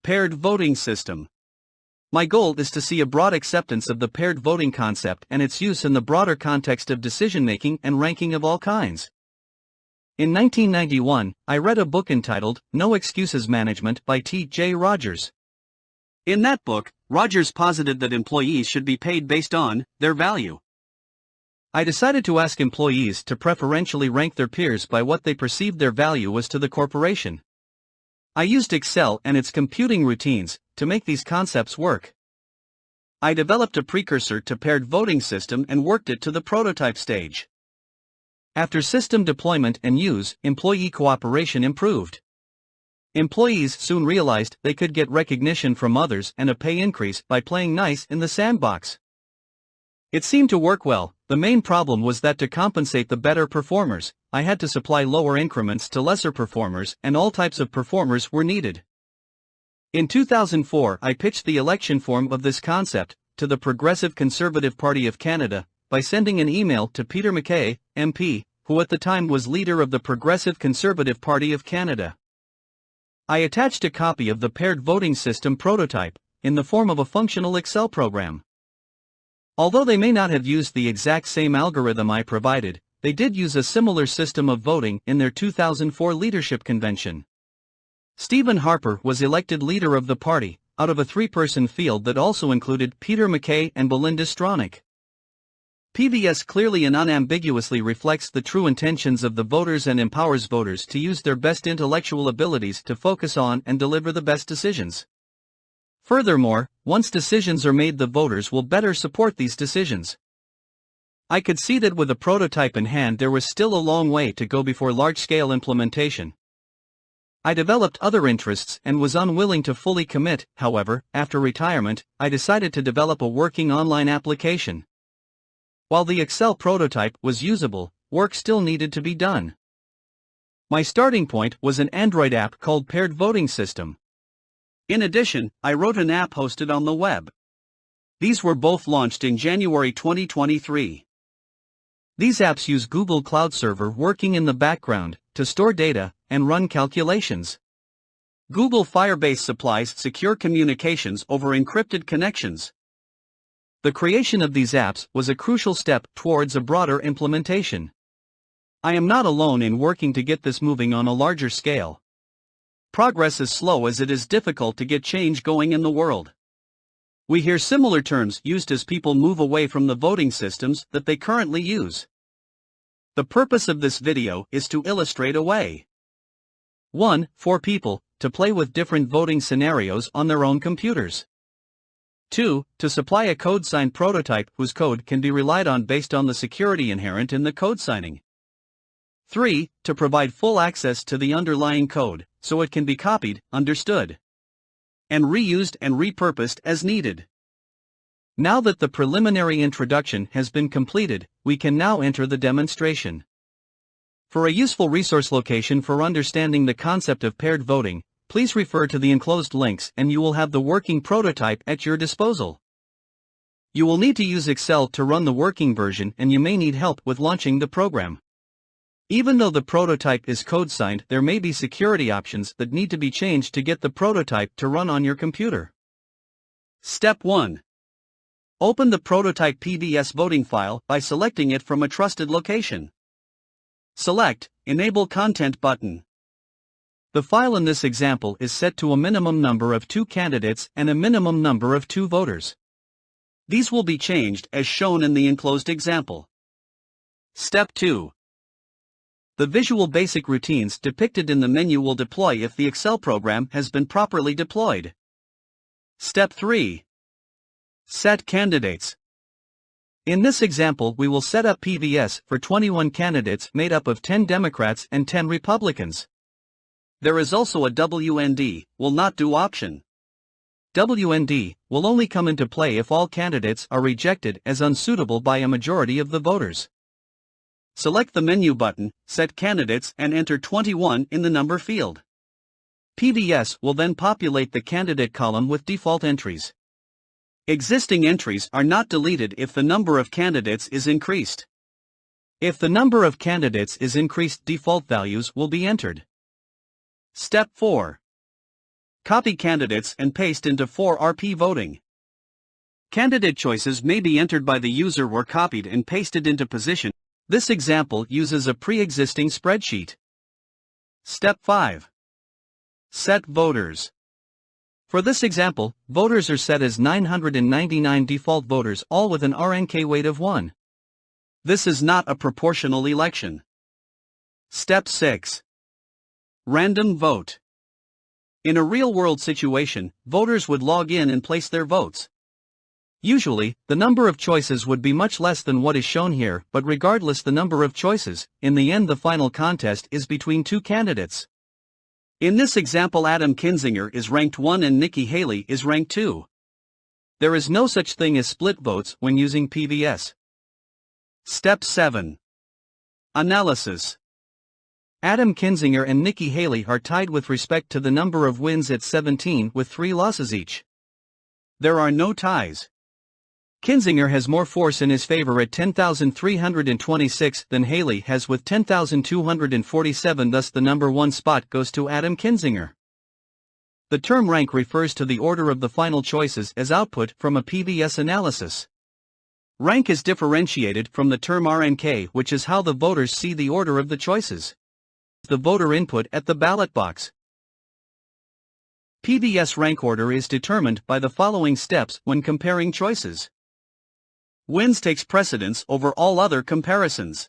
Paired voting system. My goal is to see a broad acceptance of the paired voting concept and its use in the broader context of decision-making and ranking of all kinds. In 1991, I read a book entitled No Excuses Management by T.J. Rogers. In that book, Rogers posited that employees should be paid based on their value. I decided to ask employees to preferentially rank their peers by what they perceived their value was to the corporation. I used Excel and its computing routines to make these concepts work. I developed a precursor to paired voting system and worked it to the prototype stage. After system deployment and use, employee cooperation improved. Employees soon realized they could get recognition from others and a pay increase by playing nice in the sandbox. It seemed to work well. The main problem was that to compensate the better performers, I had to supply lower increments to lesser performers, and all types of performers were needed. In 2004, I pitched the election form of this concept to the Progressive Conservative Party of Canada by sending an email to Peter MacKay, MP, who at the time was leader of the Progressive Conservative Party of Canada. I attached a copy of the paired voting system prototype in the form of a functional Excel program. Although they may not have used the exact same algorithm I provided, they did use a similar system of voting in their 2004 leadership convention. Stephen Harper was elected leader of the party, out of a three-person field that also included Peter MacKay and Belinda Stronach. PVS clearly and unambiguously reflects the true intentions of the voters and empowers voters to use their best intellectual abilities to focus on and deliver the best decisions. Furthermore, once decisions are made, the voters will better support these decisions. I could see that with a prototype in hand there was still a long way to go before large-scale implementation. I developed other interests and was unwilling to fully commit. However, after retirement, I decided to develop a working online application. While the Excel prototype was usable, work still needed to be done. My starting point was an Android app called Paired Voting System. In addition, I wrote an app hosted on the web. These were both launched in January 2023. These apps use Google Cloud Server working in the background to store data and run calculations. Google Firebase supplies secure communications over encrypted connections. The creation of these apps was a crucial step towards a broader implementation. I am not alone in working to get this moving on a larger scale. Progress is slow as it is difficult to get change going in the world. We hear similar terms used as people move away from the voting systems that they currently use. The purpose of this video is to illustrate a way. 1. For people to play with different voting scenarios on their own computers. 2. To supply a code-signed prototype whose code can be relied on based on the security inherent in the code signing. 3. To provide full access to the underlying code, so it can be copied, understood, and reused and repurposed as needed. Now that the preliminary introduction has been completed, we can now enter the demonstration. For a useful resource location for understanding the concept of paired voting, please refer to the enclosed links and you will have the working prototype at your disposal. You will need to use Excel to run the working version, and you may need help with launching the program. Even though the prototype is code-signed, there may be security options that need to be changed to get the prototype to run on your computer. Step 1. Open the prototype PVS voting file by selecting it from a trusted location. Select Enable Content button. The file in this example is set to a minimum number of 2 candidates and a minimum number of 2 voters. These will be changed as shown in the enclosed example. Step 2. The Visual Basic routines depicted in the menu will deploy if the Excel program has been properly deployed. Step 3. Set candidates. In this example, we will set up PVS for 21 candidates made up of 10 Democrats and 10 Republicans. There is also a WND, will not do option. WND will only come into play if all candidates are rejected as unsuitable by a majority of the voters. Select the menu button, Set Candidates, and enter 21 in the number field. PVS will then populate the candidate column with default entries. Existing entries are not deleted if the number of candidates is increased. If the number of candidates is increased, default values will be entered. Step 4. Copy candidates and paste into 4RP voting. Candidate choices may be entered by the user or copied and pasted into position. This example uses a pre-existing spreadsheet. Step 5. Set voters. For this example, voters are set as 999 default voters, all with an RNK weight of 1. This is not a proportional election. Step 6. Random vote. In a real-world situation, voters would log in and place their votes. Usually, the number of choices would be much less than what is shown here, but regardless the number of choices, in the end the final contest is between two candidates. In this example, Adam Kinzinger is ranked 1 and Nikki Haley is ranked 2. There is no such thing as split votes when using PVS. Step 7. Analysis. Adam Kinzinger and Nikki Haley are tied with respect to the number of wins at 17 with 3 losses each. There are no ties. Kinzinger has more force in his favor at 10,326 than Haley has with 10,247, thus the number 1 spot goes to Adam Kinzinger. The term rank refers to the order of the final choices as output from a PVS analysis. Rank is differentiated from the term RNK, which is how the voters see the order of the choices. The voter input at the ballot box. PVS rank order is determined by the following steps when comparing choices. Wins takes precedence over all other comparisons.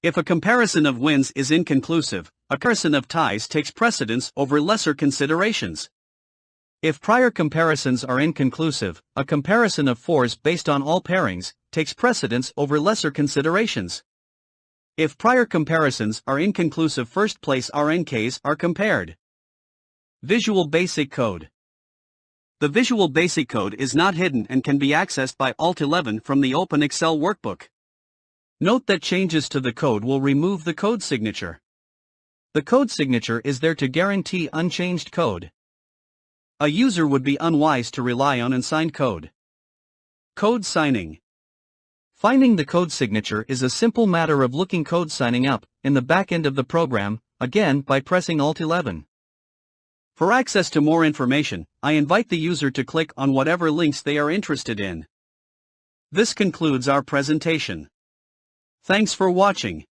If a comparison of wins is inconclusive, a comparison of ties takes precedence over lesser considerations. If prior comparisons are inconclusive, a comparison of 4s based on all pairings takes precedence over lesser considerations. If prior comparisons are inconclusive, first-place RNKs are compared. Visual Basic Code. The Visual Basic Code is not hidden and can be accessed by Alt-11 from the Open Excel workbook. Note that changes to the code will remove the code signature. The code signature is there to guarantee unchanged code. A user would be unwise to rely on unsigned code. Code signing. Finding the code signature is a simple matter of looking code signing up in the back end of the program, again by pressing Alt-11. For access to more information, I invite the user to click on whatever links they are interested in. This concludes our presentation. Thanks for watching.